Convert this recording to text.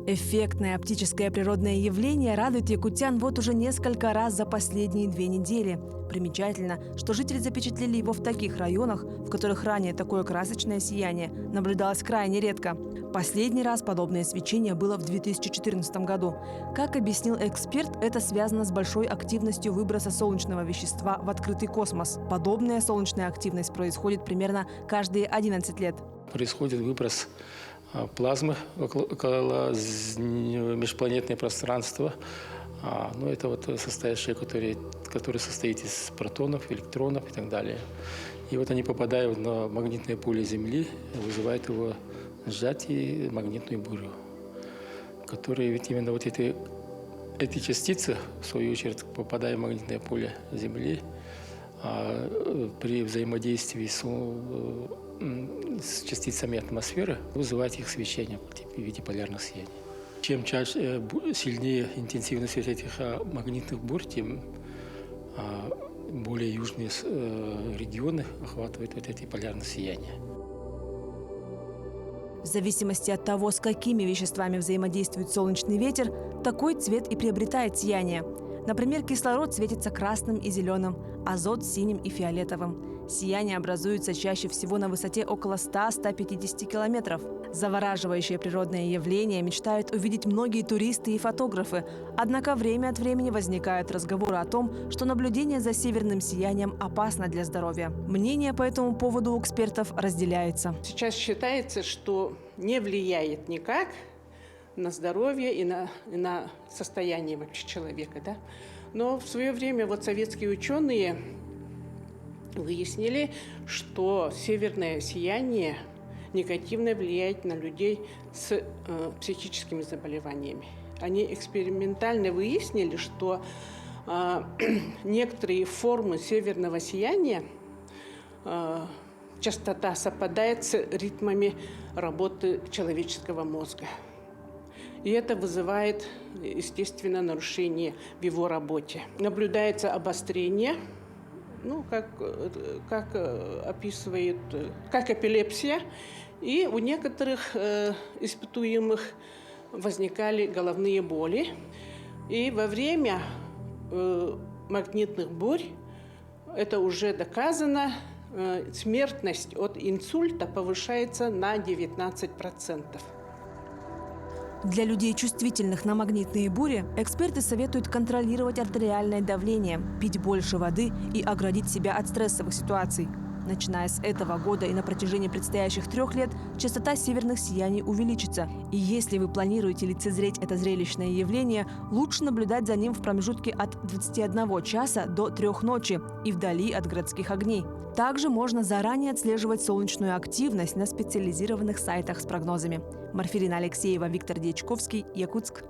Эффектное оптическое природное явление радует якутян вот уже несколько раз за последние 2 недели. Примечательно, что жители запечатлели его в таких районах, в которых ранее такое красочное сияние наблюдалось крайне редко. Последний раз подобное свечение было в 2014 году. Как объяснил эксперт, это связано с большой активностью выброса солнечного вещества в открытый космос. Подобная солнечная активность происходит примерно каждые 11 лет. Происходит выброс плазмы около межпланетное пространство. Это вот составляющая, которая состоит из протонов, электронов и так далее. И вот они попадают на магнитное поле Земли, вызывают его сжатие и магнитную бурю, которые ведь именно вот эти частицы, в свою очередь, попадая в магнитное поле Земли, при взаимодействии с частицами атмосферы вызывает их свечение в виде полярных сияний. Чем чаще, сильнее интенсивность этих магнитных бурь, тем более южные регионы охватывают вот эти полярные сияния. В зависимости от того, с какими веществами взаимодействует солнечный ветер, такой цвет и приобретает сияние. Например, кислород светится красным и зеленым, азот – синим и фиолетовым. Сияние образуется чаще всего на высоте около 100–150 километров. Завораживающее природное явление мечтают увидеть многие туристы и фотографы. Однако время от времени возникают разговоры о том, что наблюдение за северным сиянием опасно для здоровья. Мнение по этому поводу у экспертов разделяется. Сейчас считается, что не влияет никак на здоровье и на состояние вообще человека. Да? Но в свое время советские ученые выяснили, что северное сияние негативно влияет на людей с психическими заболеваниями. Они экспериментально выяснили, что некоторые формы северного сияния частота совпадает с ритмами работы человеческого мозга. И это вызывает, естественно, нарушение в его работе. Наблюдается обострение, как описывает, как эпилепсия. И у некоторых испытуемых возникали головные боли. И во время магнитных бурь, это уже доказано, смертность от инсульта повышается на 19%. Для людей, чувствительных на магнитные бури, эксперты советуют контролировать артериальное давление, пить больше воды и оградить себя от стрессовых ситуаций. Начиная с этого года и на протяжении предстоящих 3 лет частота северных сияний увеличится. И если вы планируете лицезреть это зрелищное явление, лучше наблюдать за ним в промежутке от 21 часа до 3 ночи и вдали от городских огней. Также можно заранее отслеживать солнечную активность на специализированных сайтах с прогнозами. Марфирина Алексеева, Виктор Дьячковский, Якутск.